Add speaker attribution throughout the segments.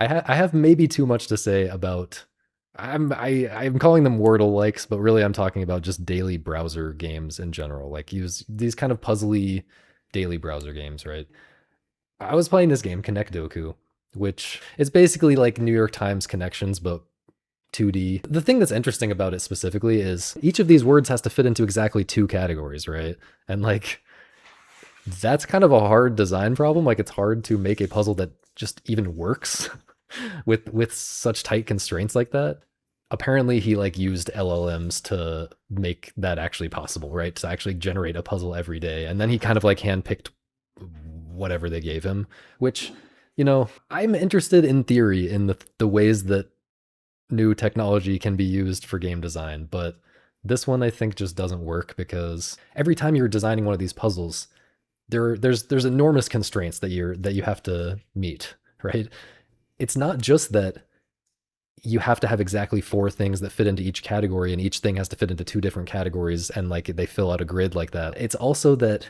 Speaker 1: I have maybe too much to say about. I'm calling them Wordle-likes, but really I'm talking about just daily browser games in general. Like use these kind of puzzly daily browser games, right? I was playing this game, Connect Doku, which is basically like New York Times connections, but 2D. The thing that's interesting about it specifically is each of these words has to fit into exactly two categories, right? And like that's kind of a hard design problem. Like it's hard to make a puzzle that just even works with such tight constraints like that. Apparently he like used LLMs to make that actually possible, right? To actually generate a puzzle every day. And then he kind of like handpicked whatever they gave him, which, I'm interested in theory in the ways that new technology can be used for game design, but this one I think just doesn't work because every time you're designing one of these puzzles, there's enormous constraints that you have to meet, right? It's not just that you have to have exactly four things that fit into each category and each thing has to fit into two different categories and like they fill out a grid like that. It's also that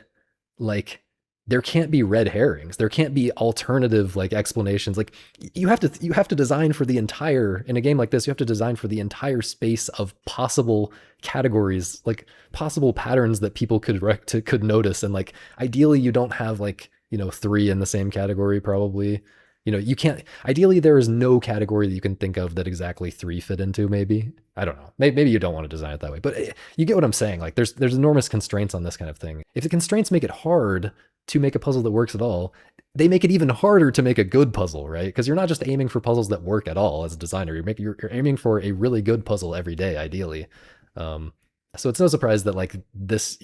Speaker 1: like there can't be red herrings. There can't be alternative like explanations. Like you have to design for the entire in a game like this, you have to design for the entire space of possible categories, like possible patterns that people could notice. And like ideally you don't have like, three in the same category probably. You can't, ideally there is no category that you can think of that exactly three fit into, maybe. I don't know. Maybe you don't want to design it that way, but you get what I'm saying. Like there's enormous constraints on this kind of thing. If the constraints make it hard to make a puzzle that works at all, they make it even harder to make a good puzzle, right? Because you're not just aiming for puzzles that work at all as a designer. You're aiming for a really good puzzle every day, ideally. So it's no surprise that like this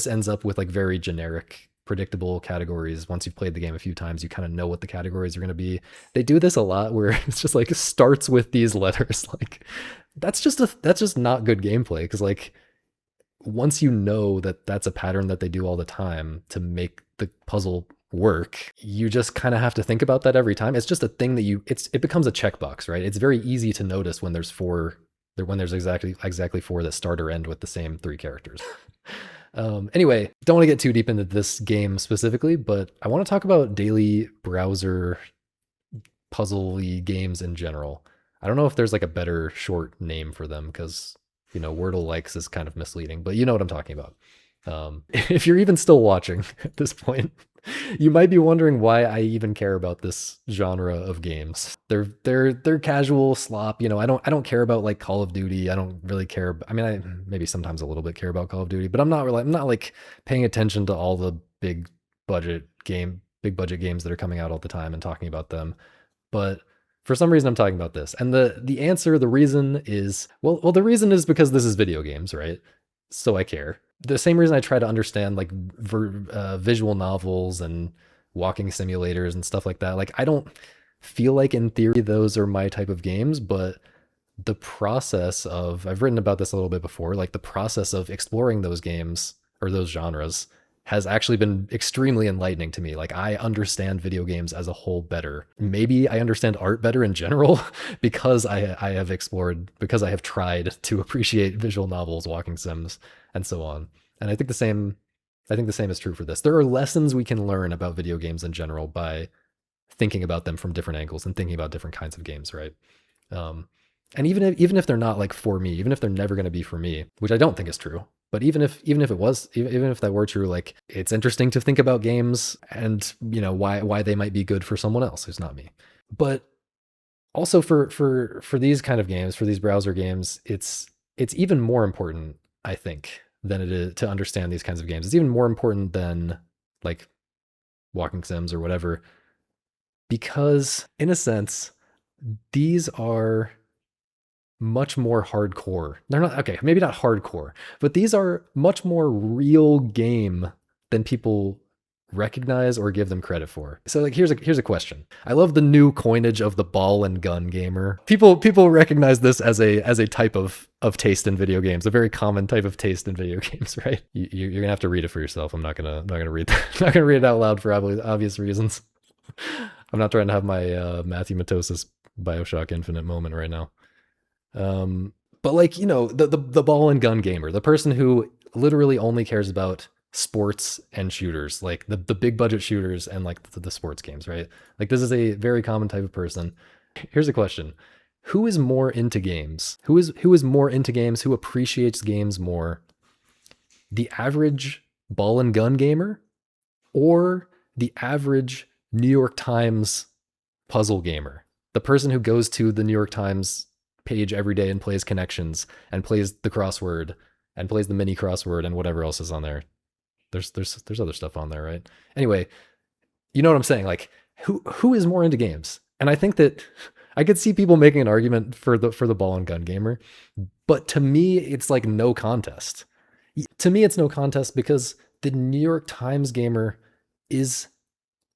Speaker 1: ends up with like very generic predictable categories. Once you've played the game a few times, you kind of know what the categories are going to be. They do this a lot where it's just like starts with these letters. Like that's just not good gameplay because like once you know that that's a pattern that they do all the time to make the puzzle work, you just kind of have to think about that every time. It's just a thing that it becomes a checkbox, right? It's very easy to notice when there's exactly four that start or end with the same three characters. Anyway, don't want to get too deep into this game specifically, but I want to talk about daily browser puzzle-y games in general. I don't know if there's like a better short name for them because, Wordle-likes is kind of misleading, but you know what I'm talking about. If you're even still watching at this point, you might be wondering why I even care about this genre of games. They're casual slop. I don't care about like Call of Duty. I don't really care. I mean, I maybe sometimes a little bit care about Call of Duty, but I'm not like paying attention to all the big budget games that are coming out all the time and talking about them. But for some reason I'm talking about this. And the reason is, well, the reason is because this is video games, right? So I care. The same reason I try to understand like visual novels and walking simulators and stuff like that. Like I don't feel like in theory those are my type of games, but the process of, I've written about this a little bit before, like the process of exploring those games or those genres has actually been extremely enlightening to me. Like I understand video games as a whole better. Maybe I understand art better in general because I have tried to appreciate visual novels, walking sims, and so on. And I think the same is true for this. There are lessons we can learn about video games in general by thinking about them from different angles and thinking about different kinds of games, right? And even if they're not like for me, even if they're never going to be for me, which I don't think is true, but even if that were true, like it's interesting to think about games and why they might be good for someone else who's not me. But also for these kind of games, for these browser games, it's even more important, I think, than it is to understand these kinds of games. It's even more important than like walking sims or whatever, because in a sense, these are much more hardcore. They're not, okay, maybe not hardcore, but these are much more real game than people recognize or give them credit for. So like here's a question. I love the new coinage of the ball and gun gamer. People recognize this as a type of taste in video games, a very common type of taste in video games, right? You're gonna have to read it for yourself. I'm not gonna read that. I'm not gonna read it out loud for obvious reasons. I'm not trying to have my Matthew Matosis BioShock Infinite moment right now. But like, the ball and gun gamer, the person who literally only cares about sports and shooters, like the big budget shooters and like the sports games, right? Like this is a very common type of person. Here's a question. Who is more into games? Who is more into games? Who appreciates games more? The average ball and gun gamer or the average New York Times puzzle gamer? The person who goes to the New York Times page every day and plays connections and plays the crossword and plays the mini crossword and whatever else is on there. There's other stuff on there, right? Anyway, you know what I'm saying? Like who is more into games? And I think that I could see people making an argument for the ball and gun gamer, but to me it's like no contest. To me it's no contest because the New York Times gamer is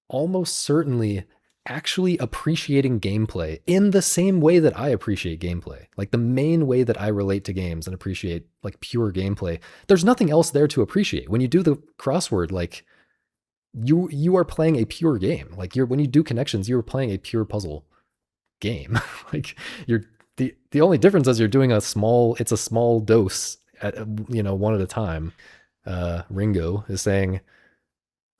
Speaker 1: almost certainly actually appreciating gameplay in the same way that I appreciate gameplay. Like the main way that I relate to games and appreciate like pure gameplay. There's nothing else there to appreciate. When you do the crossword, like you are playing a pure game. Like when you do connections, you're playing a pure puzzle game. Like you're the only difference is you're doing it's a small dose at one at a time. Ringo is saying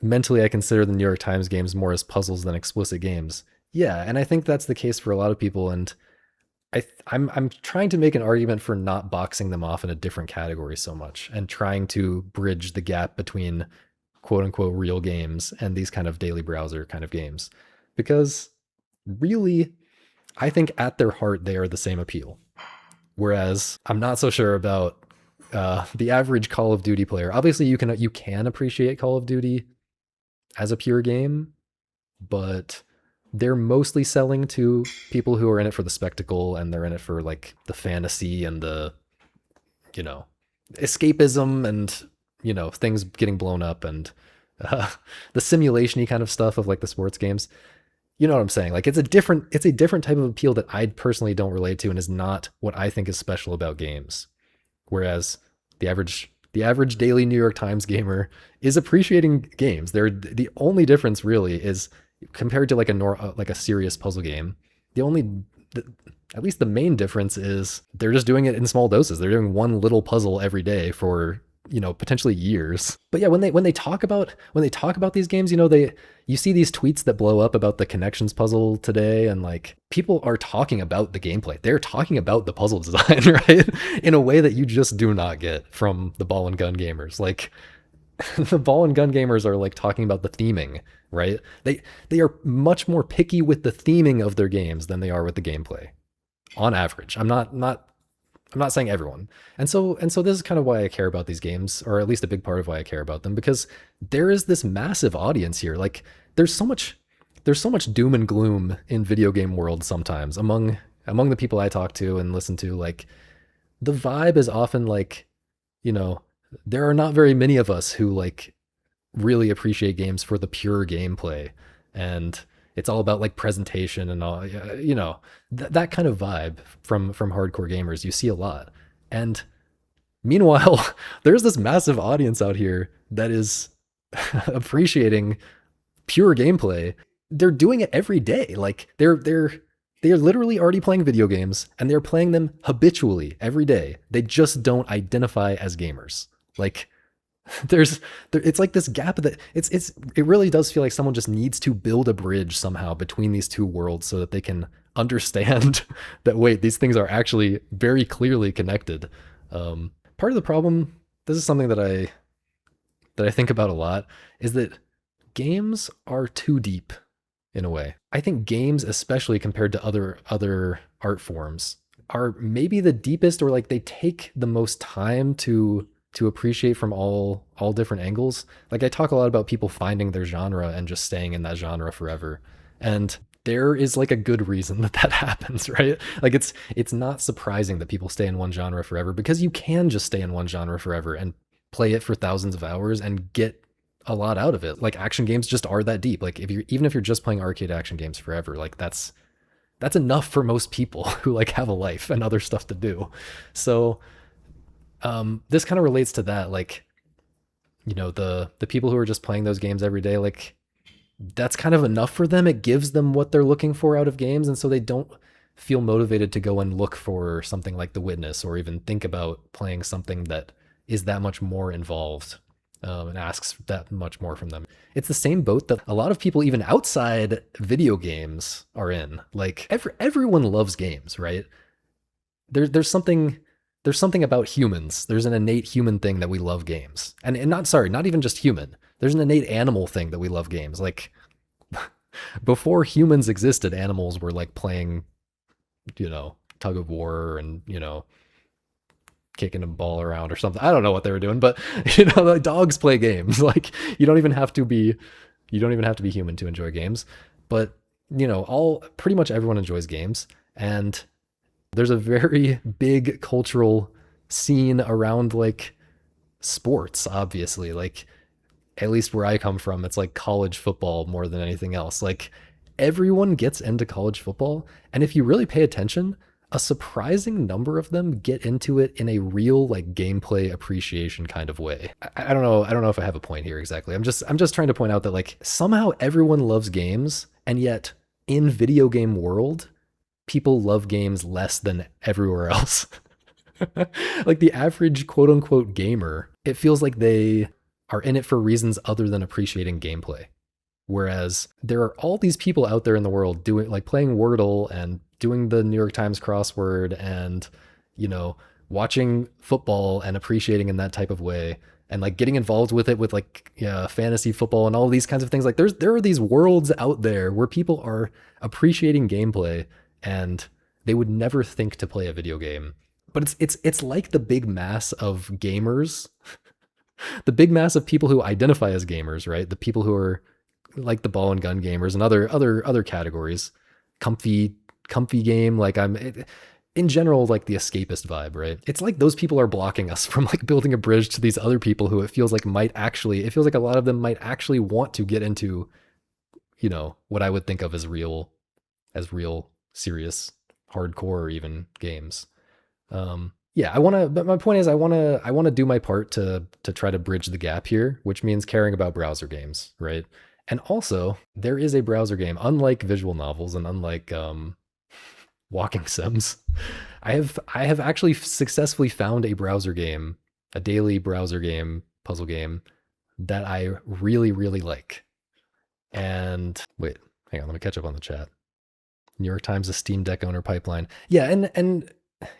Speaker 1: mentally I consider the New York Times games more as puzzles than explicit games. Yeah, and I think that's the case for a lot of people. And I'm trying to make an argument for not boxing them off in a different category so much and trying to bridge the gap between quote unquote real games and these kind of daily browser kind of games. Because really, I think at their heart they are the same appeal. Whereas I'm not so sure about the average Call of Duty player. Obviously, you can appreciate Call of Duty as a pure game, but they're mostly selling to people who are in it for the spectacle and they're in it for like the fantasy and the escapism and things getting blown up and the simulation-y kind of stuff of like the sports games. You know what I'm saying? Like it's a different type of appeal that I personally don't relate to and is not what I think is special about games. Whereas the average daily New York Times gamer is appreciating games. The only difference really is compared to like a serious puzzle game. At least the main difference is they're just doing it in small doses. They're doing one little puzzle every day for potentially years. But yeah, when they talk about these games, you see these tweets that blow up about the connections puzzle today, and like people are talking about the gameplay. They're talking about the puzzle design, right? In a way that you just do not get from the ball and gun gamers. Like the ball and gun gamers are like talking about the theming, right? They are much more picky with the theming of their games than they are with the gameplay. On average. I'm not saying everyone. And so this is kind of why I care about these games, or at least a big part of why I care about them, because there is this massive audience here. Like there's so much doom and gloom in video game world sometimes among the people I talk to and listen to. Like the vibe is often like, there are not very many of us who like really appreciate games for the pure gameplay, and it's all about like presentation and all, that kind of vibe from hardcore gamers you see a lot. And meanwhile, there's this massive audience out here that is appreciating pure gameplay. They're doing it every day. Like they're literally already playing video games and they're playing them habitually every day. They just don't identify as gamers. Like it's like this gap that it really does feel like someone just needs to build a bridge somehow between these two worlds so that they can understand that wait, these things are actually very clearly connected. Part of the problem, this is something that I think about a lot, is that games are too deep in a way. I think games, especially compared to other art forms, are maybe the deepest, or like they take the most time to appreciate from all different angles. Like I talk a lot about people finding their genre and just staying in that genre forever. And there is like a good reason that happens, right? Like it's not surprising that people stay in one genre forever, because you can just stay in one genre forever and play it for thousands of hours and get a lot out of it. Like action games just are that deep. Like even if you're just playing arcade action games forever, like that's enough for most people who like have a life and other stuff to do. So this kind of relates to that, like, the people who are just playing those games every day, like that's kind of enough for them. It gives them what they're looking for out of games. And so they don't feel motivated to go and look for something like The Witness or even think about playing something that is that much more involved. and asks that much more from them. It's the same boat that a lot of people, even outside video games, are in. Like everyone loves games, right? There's something about humans. There's an innate human thing that we love games, and not sorry, not even just human. There's an innate animal thing that we love games. Like before humans existed, animals were like playing, tug of war and kicking a ball around or something. I don't know what they were doing, but like dogs play games. Like you don't even have to be human to enjoy games. But all pretty much everyone enjoys games, and there's a very big cultural scene around like sports, obviously. Like at least where I come from, it's like college football more than anything else. Like everyone gets into college football, and if you really pay attention, a surprising number of them get into it in a real like gameplay appreciation kind of way. I don't know. I don't know if I have a point here exactly. I'm just trying to point out that like somehow everyone loves games, and yet in video game world, people love games less than everywhere else. Like the average quote unquote gamer, it feels like they are in it for reasons other than appreciating gameplay. Whereas there are all these people out there in the world doing like playing Wordle and doing the New York Times crossword and, watching football and appreciating in that type of way and like getting involved with it with like fantasy football and all these kinds of things. Like there are these worlds out there where people are appreciating gameplay and they would never think to play a video game. But it's like the big mass of gamers, the big mass of people who identify as gamers, right? The people who are like the ball and gun gamers and other categories, comfy game. Like in general, like the escapist vibe, right? It's like those people are blocking us from like building a bridge to these other people who it feels like a lot of them might actually want to get into, what I would think of as real, serious, hardcore even games. But my point is I want to do my part to try to bridge the gap here, which means caring about browser games, right? And also, there is a browser game, unlike visual novels and unlike walking sims. I have actually successfully found a browser game, a daily browser game, puzzle game that I really, really like. And wait, hang on, let me catch up on the chat. New York Times, a Steam Deck owner pipeline. Yeah, and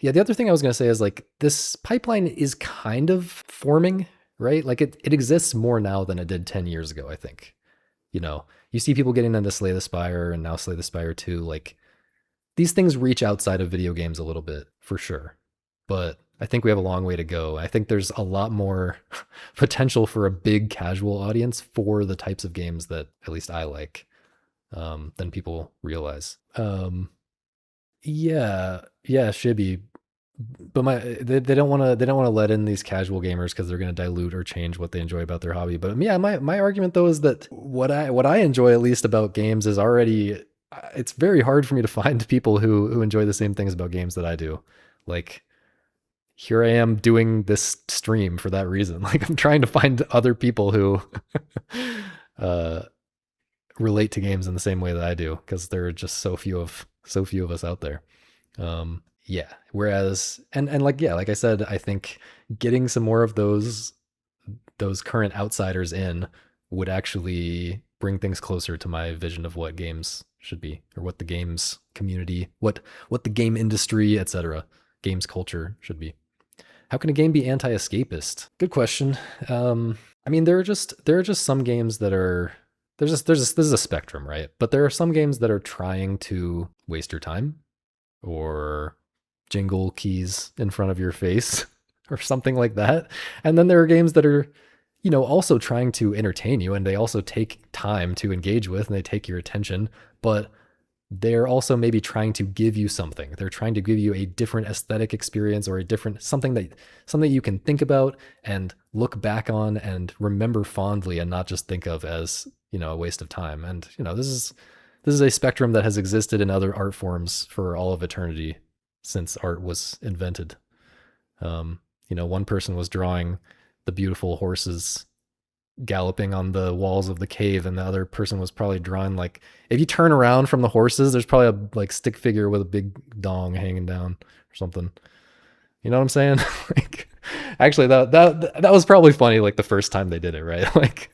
Speaker 1: yeah, the other thing I was going to say is like this pipeline is kind of forming, right? Like it exists more now than it did 10 years ago, I think. You see people getting into Slay the Spire and now Slay the Spire 2. Like these things reach outside of video games a little bit for sure. But I think we have a long way to go. I think there's a lot more potential for a big casual audience for the types of games that at least I like than people realize. Yeah, Shibby. But they don't want to let in these casual gamers because they're going to dilute or change what they enjoy about their hobby. But yeah, my argument though is that what I enjoy at least about games is already, it's very hard for me to find people who enjoy the same things about games that I do. Like here I am doing this stream for that reason. Like I'm trying to find other people who relate to games in the same way that I do because there are just so few of us out there. Yeah. Whereas, and like, yeah, like I said, I think getting some more of those current outsiders in would actually bring things closer to my vision of what games should be, or what the games community, what the game industry, etc., games culture should be. How can a game be anti-escapist? Good question. I mean, there are just some games that are, there's a spectrum, right? But there are some games that are trying to waste your time or jingle keys in front of your face or something like that. And then there are games that are, also trying to entertain you, and they also take time to engage with and they take your attention, but they're also maybe trying to give you something. They're trying to give you a different aesthetic experience or a different something that you can think about and look back on and remember fondly and not just think of as, a waste of time. And, this is a spectrum that has existed in other art forms for all of eternity since art was invented. One person was drawing the beautiful horses galloping on the walls of the cave, and the other person was probably drawing, like, if you turn around from the horses, there's probably a like stick figure with a big dong hanging down or something. You know what I'm saying? Like, Actually, that was probably funny. Like the first time they did it, right? Like,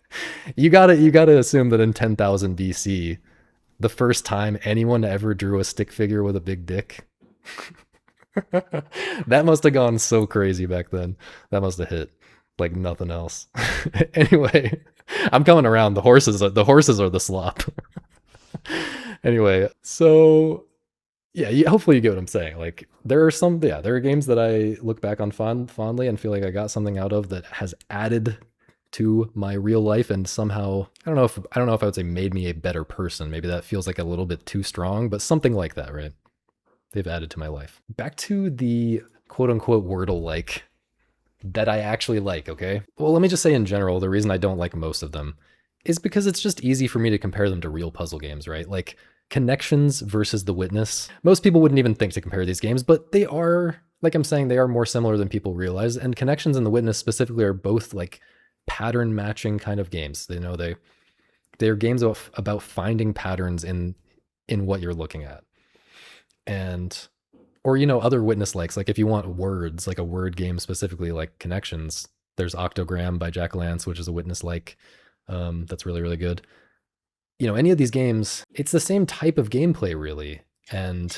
Speaker 1: you gotta assume that in 10,000 BC, the first time anyone ever drew a stick figure with a big dick, that must have gone so crazy back then. That must have hit like nothing else. Anyway, I'm coming around. The horses are the slop. Anyway, so yeah, hopefully you get what I'm saying. Like there are games that I look back on fondly and feel like I got something out of that has added to my real life and somehow I don't know if I would say made me a better person. Maybe that feels like a little bit too strong, but something like that, right? They've added to my life. Back to the quote unquote Wordle-like that I actually like, okay? Well, let me just say in general, the reason I don't like most of them is because it's just easy for me to compare them to real puzzle games, right? Like Connections versus The Witness. Most people wouldn't even think to compare these games, but they are, like I'm saying, they are more similar than people realize. And Connections and The Witness specifically are both like pattern matching kind of games. They're games about finding patterns in what you're looking at. And or other witness likes, like if you want words, like a word game specifically like Connections, there's Octogram by Jack Lance, which is a witness like that's really really good. Any of these games, it's the same type of gameplay really. And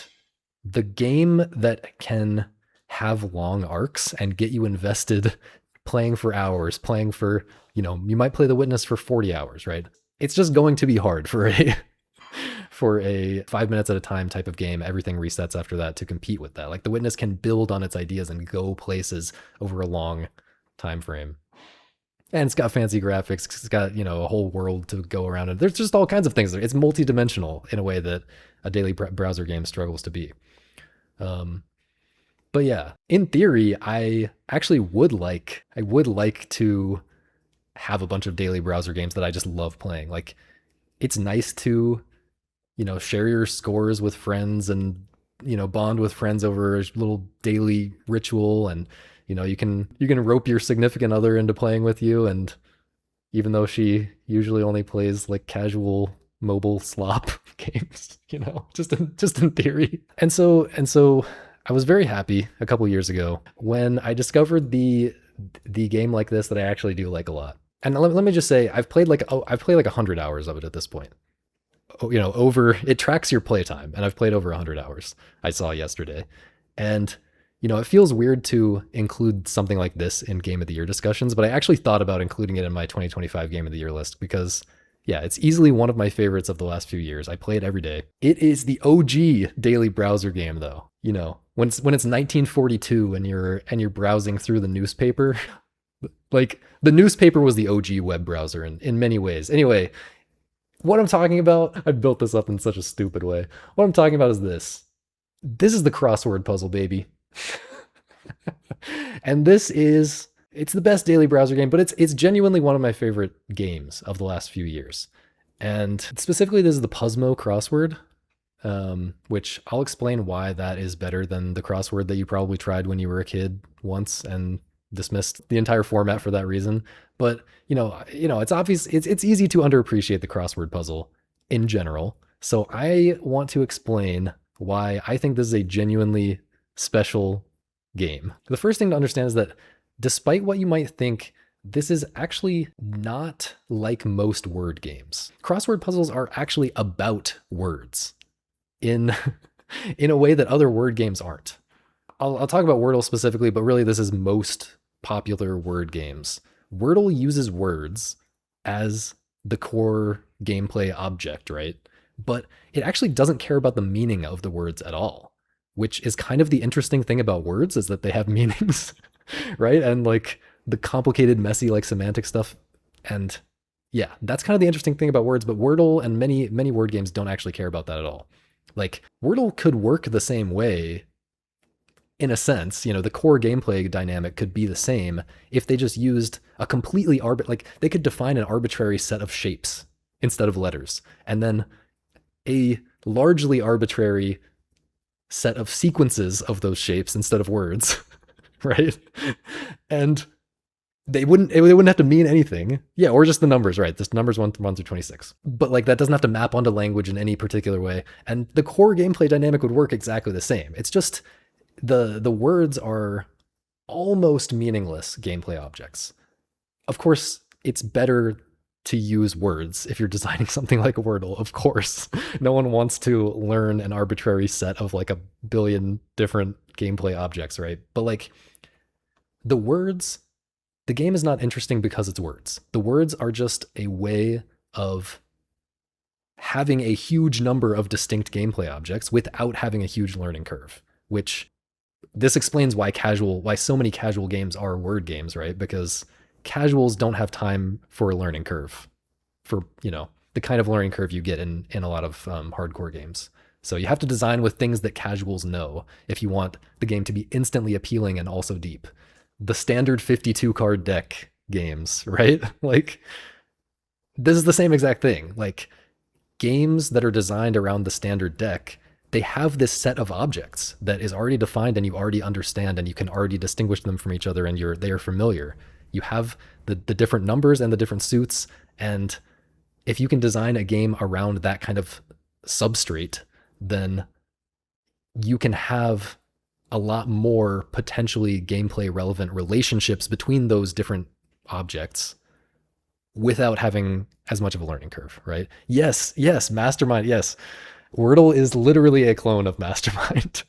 Speaker 1: the game that can have long arcs and get you invested playing for hours, playing for, you might play The Witness for 40 hours, right? It's just going to be hard for a 5 minutes at a time type of game. Everything resets after that to compete with that. Like The Witness can build on its ideas and go places over a long time frame. And it's got fancy graphics. It's got, a whole world to go around. And there's just all kinds of things there. It's multi-dimensional in a way that a daily browser game struggles to be. But yeah, in theory, I actually would like to have a bunch of daily browser games that I just love playing. Like it's nice to, share your scores with friends and, bond with friends over a little daily ritual. And, you can rope your significant other into playing with you. And even though she usually only plays like casual mobile slop games, just in theory. And so I was very happy a couple years ago when I discovered the game like this that I actually do like a lot. And let me just say, I've played like 100 hours of it at this point. Over it tracks your playtime, and I've played over 100 hours. I saw yesterday, and it feels weird to include something like this in Game of the Year discussions, but I actually thought about including it in my 2025 Game of the Year list because, yeah, it's easily one of my favorites of the last few years. I play it every day. It is the OG daily browser game, though. When it's 1942 and you're browsing through the newspaper, like the newspaper was the OG web browser in many ways. Anyway, what I'm talking about, I built this up in such a stupid way. What I'm talking about is this. This is the crossword puzzle, baby. And it's the best daily browser game, but it's genuinely one of my favorite games of the last few years. And specifically, this is the Puzzmo crossword, which I'll explain why that is better than the crossword that you probably tried when you were a kid once and dismissed the entire format for that reason. But it's obvious, it's easy to underappreciate the crossword puzzle in general. So I want to explain why I think this is a genuinely special game. The first thing to understand is that despite what you might think, this is actually not like most word games. Crossword puzzles are actually about words in a way that other word games aren't. I'll talk about Wordle specifically, but really this is most popular word games. Wordle uses words as the core gameplay object, right? But it actually doesn't care about the meaning of the words at all, which is kind of the interesting thing about words is that they have meanings, right? And like the complicated, messy, like semantic stuff. And yeah, that's kind of the interesting thing about words, but Wordle and many, many word games don't actually care about that at all. Like Wordle could work the same way in a sense, the core gameplay dynamic could be the same if they just used a completely like they could define an arbitrary set of shapes instead of letters, and then a largely arbitrary set of sequences of those shapes instead of words, right? And they wouldn't have to mean anything. Yeah, or just the numbers, right? Just numbers 1 through 26. But like that doesn't have to map onto language in any particular way. And the core gameplay dynamic would work exactly the same. It's just the words are almost meaningless gameplay objects. Of course, it's better to use words if you're designing something like Wordle, of course. No one wants to learn an arbitrary set of like a billion different gameplay objects, right? But like the words, the game is not interesting because it's words. The words are just a way of having a huge number of distinct gameplay objects without having a huge learning curve, which this explains why so many casual games are word games, right? Because casuals don't have time for a learning curve for, the kind of learning curve you get in a lot of hardcore games. So you have to design with things that casuals know if you want the game to be instantly appealing and also deep. The standard 52 card deck games, right? Like this is the same exact thing. Like games that are designed around the standard deck, they have this set of objects that is already defined and you already understand and you can already distinguish them from each other and they are familiar. You have the different numbers and the different suits, and if you can design a game around that kind of substrate, then you can have a lot more potentially gameplay relevant relationships between those different objects without having as much of a learning curve, right? Yes, Mastermind, yes. Wordle is literally a clone of Mastermind,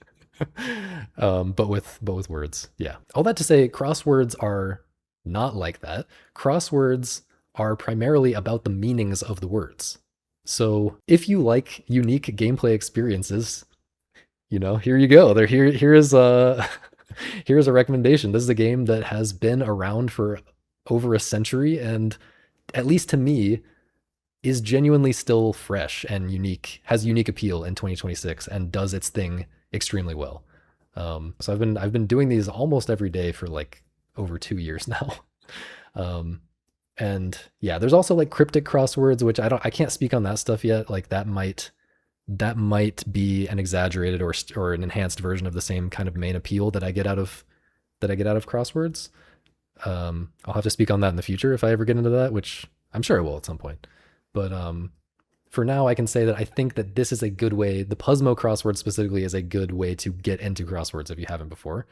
Speaker 1: but with words. Yeah. All that to say, crosswords are not like that. Crosswords are primarily about the meanings of the words. So if you like unique gameplay experiences, here you go. Here is a here's a recommendation. This is a game that has been around for over a century, and at least to me, is genuinely still fresh and unique, has unique appeal in 2026, and does its thing extremely well. So I've been doing these almost every day for like over 2 years now. And yeah, there's also like cryptic crosswords, which I can't speak on that stuff yet. Like that might be an exaggerated or an enhanced version of the same kind of main appeal that I get out of crosswords. I'll have to speak on that in the future if I ever get into that, which I'm sure I will at some point. But for now, I can say that I think that this is a good way. The Puzzmo crossword specifically is a good way to get into crosswords if you haven't before.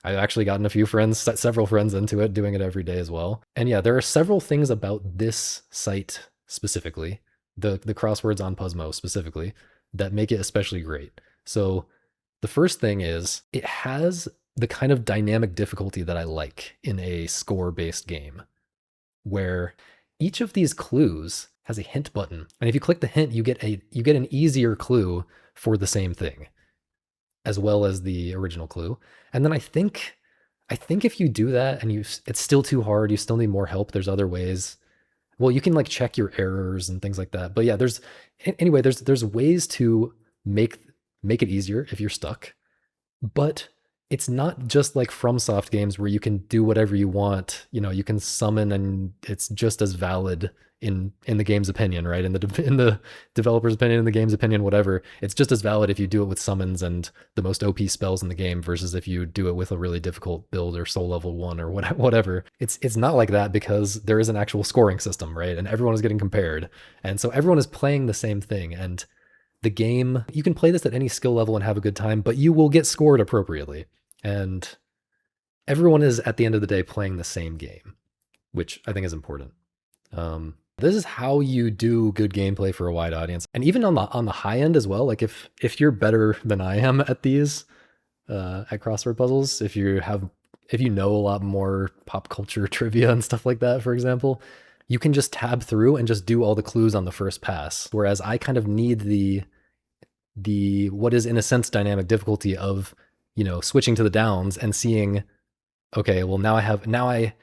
Speaker 1: I've actually gotten several friends into it, doing it every day as well. And yeah, there are several things about this site specifically, the crosswords on Puzzmo specifically, that make it especially great. So the first thing is it has the kind of dynamic difficulty that I like in a score-based game, where each of these clues has a hint button, and if you click the hint, you get an easier clue for the same thing, as well as the original clue. And then I think if you do that and it's still too hard, you still need more help. There's other ways. Well, you can like check your errors and things like that. But yeah, there's ways to make it easier if you're stuck. But it's not just like FromSoft games where you can do whatever you want. You can summon and it's just as valid in the game's opinion, right? In the developer's opinion, in the game's opinion, whatever. It's just as valid if you do it with summons and the most OP spells in the game versus if you do it with a really difficult build or soul level 1 or whatever. It's not like that because there is an actual scoring system, right? And everyone is getting compared. And so everyone is playing the same thing. And the game, you can play this at any skill level and have a good time, but you will get scored appropriately. And everyone is, at the end of the day, playing the same game, which I think is important. This is how you do good gameplay for a wide audience. And even on the high end as well, like if you're better than I am at these, at crossword puzzles, if you know a lot more pop culture trivia and stuff like that, for example, you can just tab through and just do all the clues on the first pass. Whereas I kind of need the what is in a sense dynamic difficulty of, switching to the downs and seeing, okay, well now I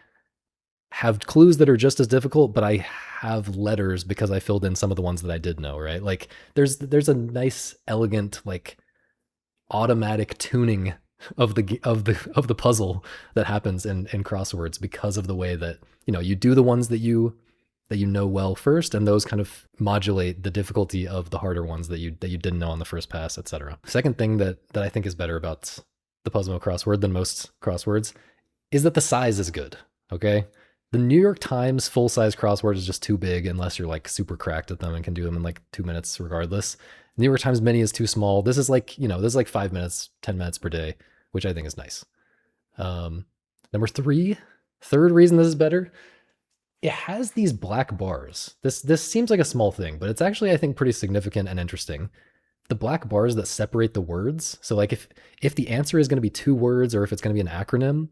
Speaker 1: have clues that are just as difficult, but I have letters because I filled in some of the ones that I did know, right? Like there's a nice, elegant, like automatic tuning of the puzzle that happens in crosswords because of the way that, you do the ones that you know well first, and those kind of modulate the difficulty of the harder ones that you didn't know on the first pass, etc. Second thing that I think is better about the Puzzmo crossword than most crosswords is that the size is good. Okay, the New York Times full-size crossword is just too big unless you're like super cracked at them and can do them in like 2 minutes regardless. New York Times Mini is too small. This is like 5 minutes, 10 minutes per day, which I think is nice. Um, Number three, third reason this is better, it has these black bars. This seems like a small thing, but it's actually, I think, pretty significant and interesting. The black bars that separate the words. So like if the answer is going to be two words or if it's going to be an acronym,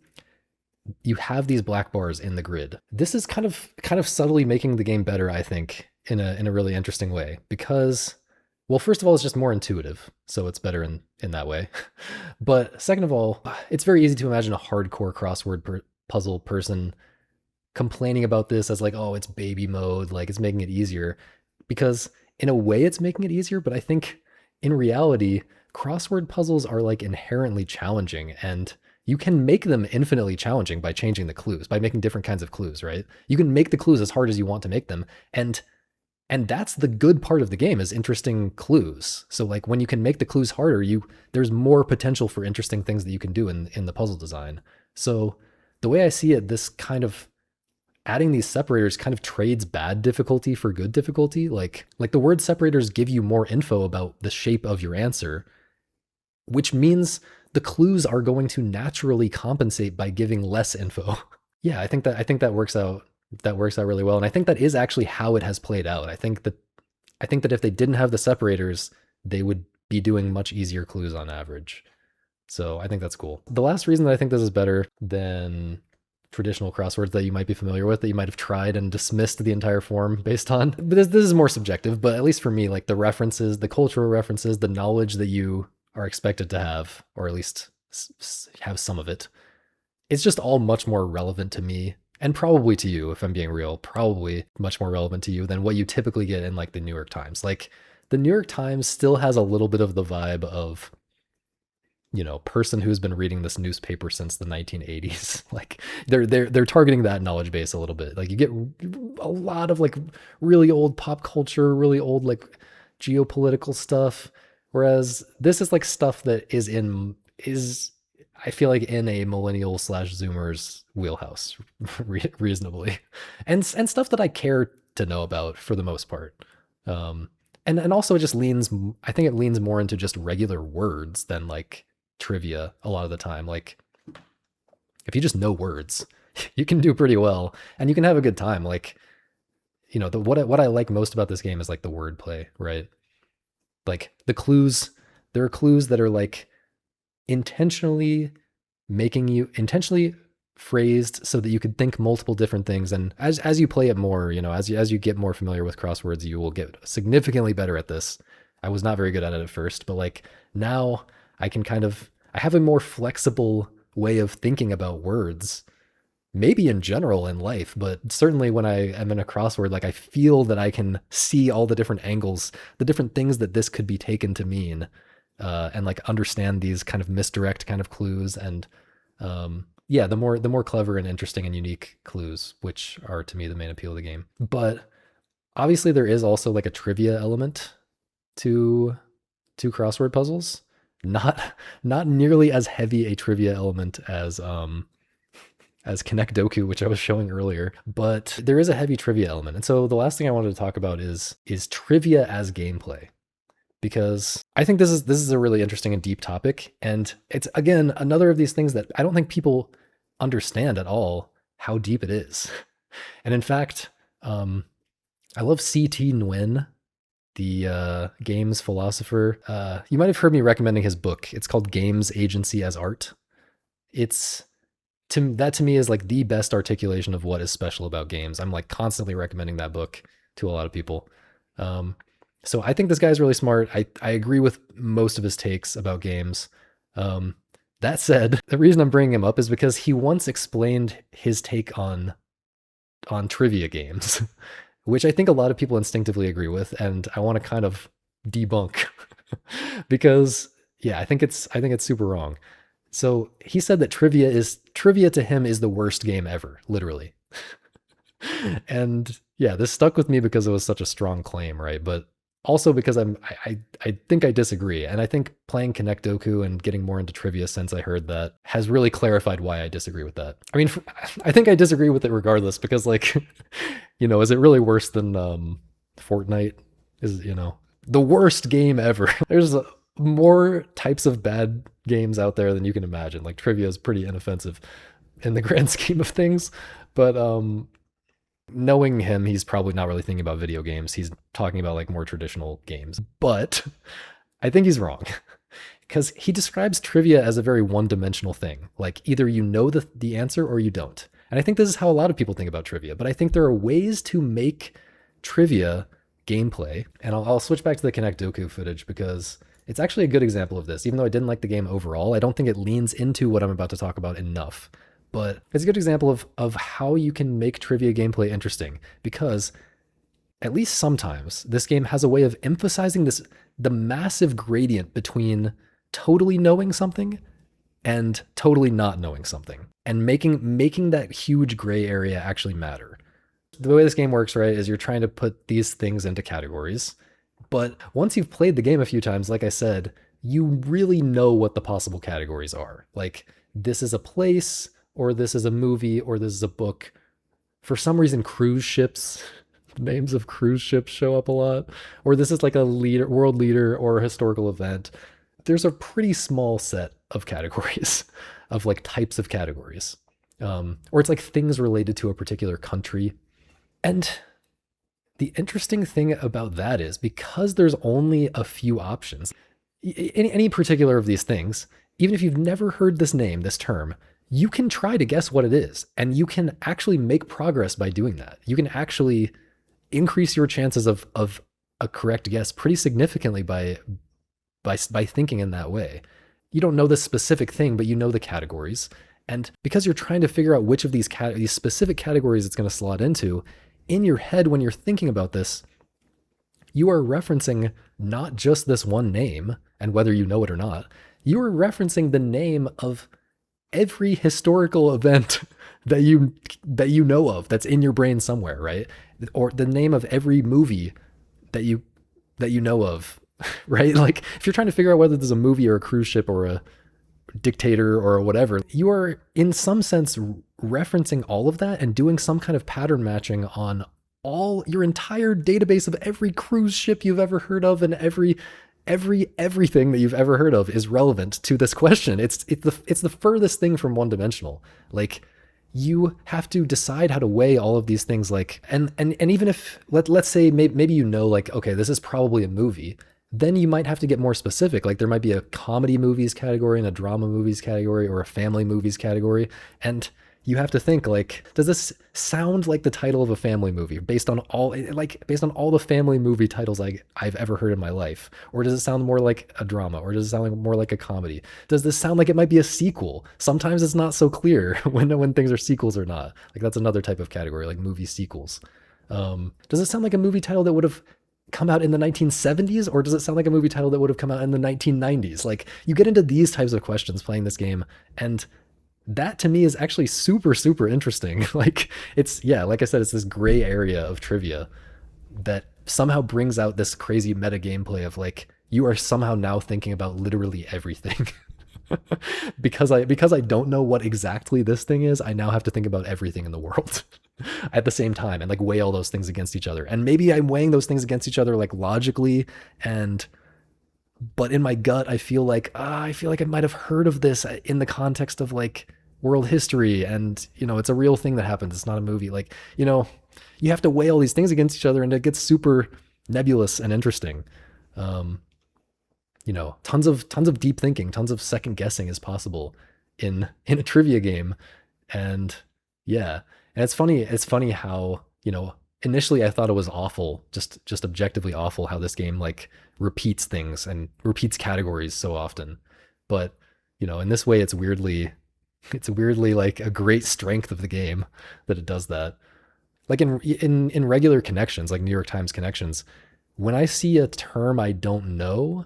Speaker 1: you have these black bars in the grid. This is kind of subtly making the game better, I think, in a really interesting way because, well, first of all, it's just more intuitive, so it's better in that way. But second of all, it's very easy to imagine a hardcore puzzle person complaining about this as like, oh, it's baby mode, like it's making it easier, because in a way it's making it easier, but I think in reality, crossword puzzles are like inherently challenging, and you can make them infinitely challenging by changing the clues, by making different kinds of clues, right? You can make the clues as hard as you want to make them. And that's the good part of the game, is interesting clues. So like when you can make the clues harder, there's more potential for interesting things that you can do in the puzzle design. So the way I see it, this kind of adding these separators kind of trades bad difficulty for good difficulty. Like the word separators give you more info about the shape of your answer, which means the clues are going to naturally compensate by giving less info. Yeah, I think that works out, that works out really well. And I think that is actually how it has played out. I think that if they didn't have the separators, they would be doing much easier clues on average. So I think that's cool. The last reason that I think this is better than traditional crosswords that you might be familiar with, that you might have tried and dismissed the entire form based on. But this is more subjective, but at least for me, like the references, the cultural references, the knowledge that you are expected to have, or at least have some of it, it's just all much more relevant to me, and probably to you, if I'm being real, probably much more relevant to you than what you typically get in like the New York Times. Like the New York Times still has a little bit of the vibe of, person who's been reading this newspaper since the 1980s. Like they're targeting that knowledge base a little bit. Like you get a lot of like really old pop culture, really old like geopolitical stuff, whereas this is like stuff that is I feel like in a millennial slash Zoomers wheelhouse, reasonably, and stuff that I care to know about for the most part. And also it just leans, I think it leans more into just regular words than like trivia a lot of the time. Like if you just know words, you can do pretty well and you can have a good time. Like, what I like most about this game is like the wordplay, right? Like the clues, there are clues that are like intentionally phrased so that you could think multiple different things. And as you play it more, as you get more familiar with crosswords, you will get significantly better at this. I was not very good at it at first, but like now I have a more flexible way of thinking about words, maybe in general in life, but certainly when I am in a crossword, like I feel that I can see all the different angles, the different things that this could be taken to mean, and like understand these kind of misdirect kind of clues. And yeah, the more clever and interesting and unique clues, which are to me the main appeal of the game. But obviously there is also like a trivia element to crossword puzzles. Not nearly as heavy a trivia element as Connect Doku, which I was showing earlier, but there is a heavy trivia element. And so the last thing I wanted to talk about is trivia as gameplay, because I think this is a really interesting and deep topic, and it's again another of these things that I don't think people understand at all how deep it is. And in fact, I love C.T. Nguyen, the games philosopher. You might have heard me recommending his book. It's called Games Agency as Art. That to me is like the best articulation of what is special about games. I'm like constantly recommending that book to a lot of people. So I think this guy is really smart. I agree with most of his takes about games. That said, the reason I'm bringing him up is because he once explained his take on trivia games, which I think a lot of people instinctively agree with, and I want to kind of debunk because yeah, I think it's super wrong. So he said that trivia to him is the worst game ever, literally. And yeah, this stuck with me because it was such a strong claim, right? But also because I think I disagree. And I think playing Connect Doku and getting more into trivia since I heard that has really clarified why I disagree with that. I mean, I think I disagree with it regardless, because like, is it really worse than Fortnite? Is, the worst game ever. more types of bad games out there than you can imagine. Like trivia is pretty inoffensive in the grand scheme of things, but knowing him, he's probably not really thinking about video games. He's talking about like more traditional games. But I think he's wrong because he describes trivia as a very one-dimensional thing. Like either you know the answer or you don't. And I think this is how a lot of people think about trivia. But I think there are ways to make trivia gameplay. And I'll switch back to the Connect Doku footage because it's actually a good example of this. Even though I didn't like the game overall, I don't think it leans into what I'm about to talk about enough. But it's a good example of how you can make trivia gameplay interesting because at least sometimes this game has a way of emphasizing the massive gradient between totally knowing something and totally not knowing something and making that huge gray area actually matter. The way this game works, right, is you're trying to put these things into categories. But once you've played the game a few times, like I said, you really know what the possible categories are. Like this is a place, or this is a movie, or this is a book. For some reason, cruise ships, names of cruise ships show up a lot. Or this is like a world leader or a historical event. There's a pretty small set of categories, of like types of categories. Or it's like things related to a particular country. And the interesting thing about that is because there's only a few options, any particular of these things, even if you've never heard this name, this term, you can try to guess what it is. And you can actually make progress by doing that. You can actually increase your chances of a correct guess pretty significantly by thinking in that way. You don't know this specific thing, but you know the categories. And because you're trying to figure out which of these specific categories it's going to slot into, in your head when you're thinking about this, you are referencing not just this one name and whether you know it or not, you are referencing the name of every historical event that you know of that's in your brain somewhere, right? Or the name of every movie that you know of, right? Like if you're trying to figure out whether there's a movie or a cruise ship or a dictator or whatever, you are in some sense referencing all of that and doing some kind of pattern matching on all your entire database of every cruise ship you've ever heard of, and everything that you've ever heard of is relevant to this question. It's the furthest thing from one dimensional. Like you have to decide how to weigh all of these things. Like and even if let's say maybe you know like okay, this is probably a movie, then you might have to get more specific. Like there might be a comedy movies category and a drama movies category or a family movies category. And you have to think like, does this sound like the title of a family movie based on all the family movie titles I've ever heard in my life? Or does it sound more like a drama? Or does it sound like more like a comedy? Does this sound like it might be a sequel? Sometimes it's not so clear when things are sequels or not. Like that's another type of category, like movie sequels. Does it sound like a movie title that would have come out in the 1970s, or does it sound like a movie title that would have come out in the 1990s? Like you get into these types of questions playing this game, and that to me is actually super, super interesting. Like it's, yeah, like I said, it's this gray area of trivia that somehow brings out this crazy meta gameplay of like, you are somehow now thinking about literally everything. because I don't know what exactly this thing is, I now have to think about everything in the world at the same time and like weigh all those things against each other. And maybe I'm weighing those things against each other like logically, but in my gut I feel like I might have heard of this in the context of like world history, and you know, it's a real thing that happens. It's not a movie. Like, you know, you have to weigh all these things against each other and it gets super nebulous and interesting. You know, tons of deep thinking, tons of second guessing is possible in a trivia game. And yeah, and it's funny how, you know, initially I thought it was awful, just objectively awful how this game like repeats things and repeats categories so often. But, you know, in this way it's weirdly like a great strength of the game that it does that. Like in regular connections, like New York Times connections, when I see a term I don't know,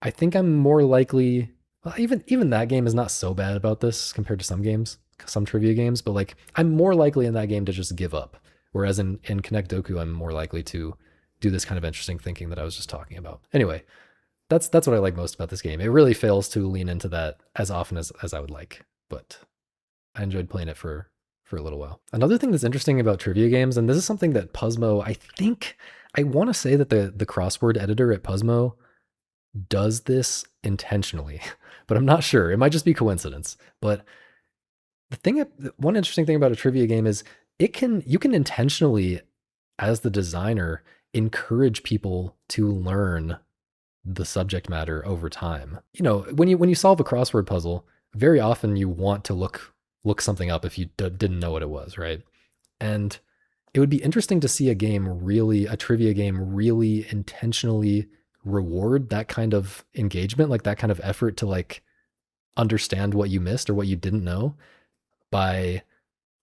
Speaker 1: I think I'm more likely, well, even that game is not so bad about this compared to some games, some trivia games, but like I'm more likely in that game to just give up. Whereas in Connect Doku, I'm more likely to do this kind of interesting thinking that I was just talking about. Anyway, that's what I like most about this game. It really fails to lean into that as often as I would like, but I enjoyed playing it for a little while. Another thing that's interesting about trivia games, and this is something that Puzzmo, I want to say that the crossword editor at Puzzmo does this intentionally, but I'm not sure. It might just be coincidence. But one interesting thing about a trivia game is you can intentionally, as the designer, encourage people to learn the subject matter over time. You know, when you solve a crossword puzzle, very often you want to look something up if you didn't know what it was, right? And it would be interesting to see a trivia game really intentionally reward that kind of engagement, like that kind of effort to like understand what you missed or what you didn't know by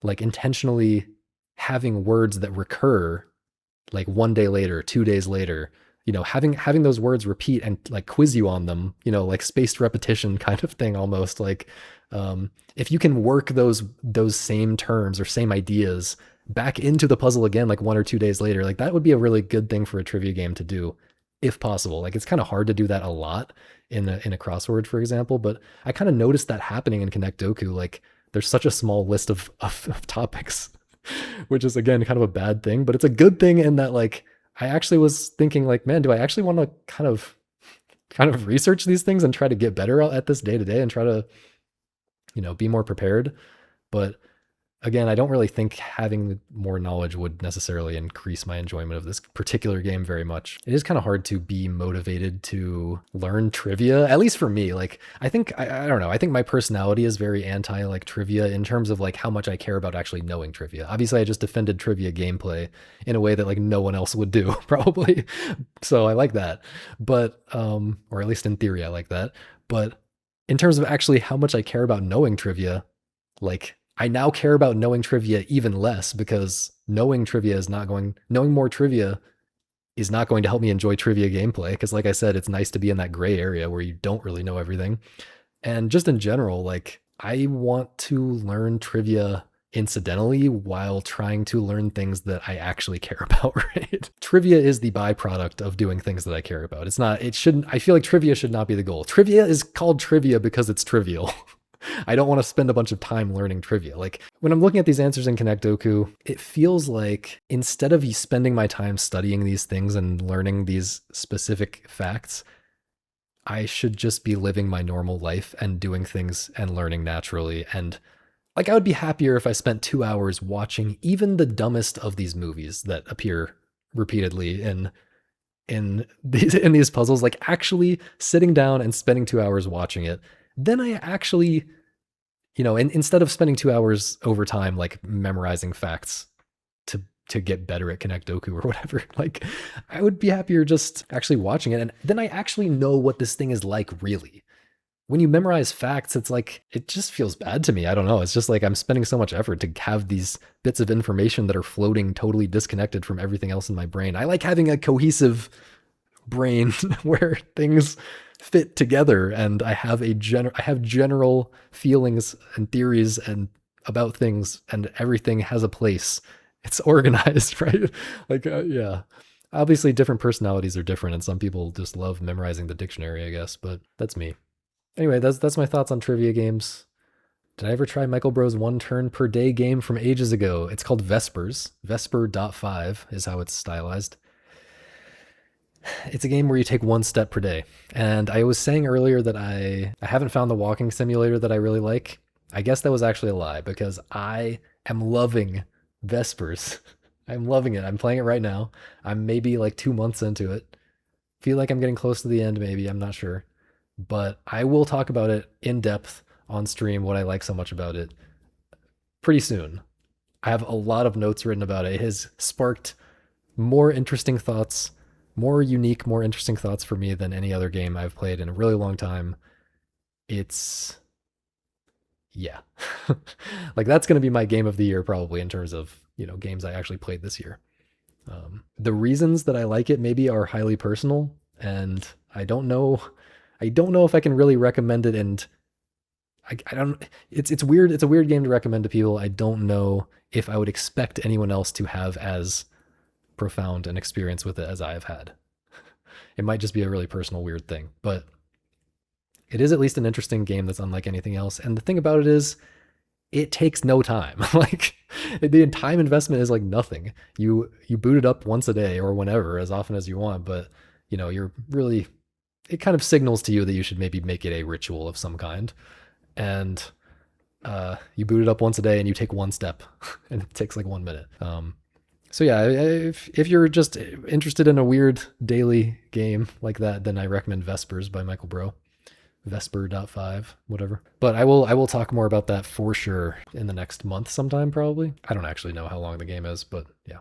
Speaker 1: like intentionally having words that recur like 1 day later, 2 days later, you know, having those words repeat and like quiz you on them, you know, like spaced repetition kind of thing almost like if you can work those same terms or same ideas back into the puzzle again like 1 or 2 days later, like that would be a really good thing for a trivia game to do if possible. Like it's kind of hard to do that a lot in a crossword, for example, but I kind of noticed that happening in Connect Doku. Like there's such a small list of topics, which is again kind of a bad thing, but it's a good thing in that like I actually was thinking like, man, do I actually want to kind of research these things and try to get better at this day to day and try to, you know, be more prepared? But again, I don't really think having more knowledge would necessarily increase my enjoyment of this particular game very much. It is kind of hard to be motivated to learn trivia, at least for me. Like, I don't know. I think my personality is very anti like trivia in terms of like how much I care about actually knowing trivia. Obviously, I just defended trivia gameplay in a way that like no one else would do, probably. So I like that. But, or at least in theory, I like that. But in terms of actually how much I care about knowing trivia, like I now care about knowing trivia even less because knowing more trivia is not going to help me enjoy trivia gameplay. Because, like I said, it's nice to be in that gray area where you don't really know everything. And just in general, like I want to learn trivia incidentally while trying to learn things that I actually care about, right? Trivia is the byproduct of doing things that I care about. I feel like trivia should not be the goal. Trivia is called trivia because it's trivial. I don't want to spend a bunch of time learning trivia. Like when I'm looking at these answers in Connect Doku, it feels like instead of spending my time studying these things and learning these specific facts, I should just be living my normal life and doing things and learning naturally. And like I would be happier if I spent 2 hours watching even the dumbest of these movies that appear repeatedly in these puzzles, like actually sitting down and spending 2 hours watching it. Then I actually, you know, instead of spending 2 hours over time, like memorizing facts to get better at Connect Doku or whatever, like I would be happier just actually watching it. And then I actually know what this thing is like, really. When you memorize facts, it's like, it just feels bad to me. I don't know. It's just like I'm spending so much effort to have these bits of information that are floating totally disconnected from everything else in my brain. I like having a cohesive brain where things fit together and I have general feelings and theories and about things and everything has a place. It's organized, right? Like yeah. Obviously different personalities are different and some people just love memorizing the dictionary, I guess, but that's me. Anyway, that's my thoughts on trivia games. Did I ever try Michael Bro's one turn per day game from ages ago? It's called Vespers. Vesper.5 is how it's stylized. It's a game where you take one step per day. And I was saying earlier that I haven't found the walking simulator that I really like. I guess that was actually a lie because I am loving Vespers. I'm loving it. I'm playing it right now. I'm maybe like 2 months into it. Feel like I'm getting close to the end, maybe. I'm not sure. But I will talk about it in depth on stream, what I like so much about it, pretty soon. I have a lot of notes written about it. It has sparked more interesting thoughts, more unique, more interesting thoughts for me than any other game I've played in a really long time. It's, yeah. Like that's going to be my game of the year probably in terms of, you know, games I actually played this year. The reasons that I like it maybe are highly personal and I don't know if I can really recommend it. And I don't, it's weird. It's a weird game to recommend to people. I don't know if I would expect anyone else to have as profound an experience with it as I have had. It might just be a really personal, weird thing, but it is at least an interesting game that's unlike anything else. And the thing about it is, it takes no time. Like the time investment is like nothing. You boot it up once a day or whenever, as often as you want, but you know, you're really it kind of signals to you that you should maybe make it a ritual of some kind. And you boot it up once a day and you take one step and it takes like 1 minute. So yeah, if you're just interested in a weird daily game like that, then I recommend Vespers by Michael Bro. Vesper.5, whatever. But I will talk more about that for sure in the next month sometime, probably. I don't actually know how long the game is, but yeah.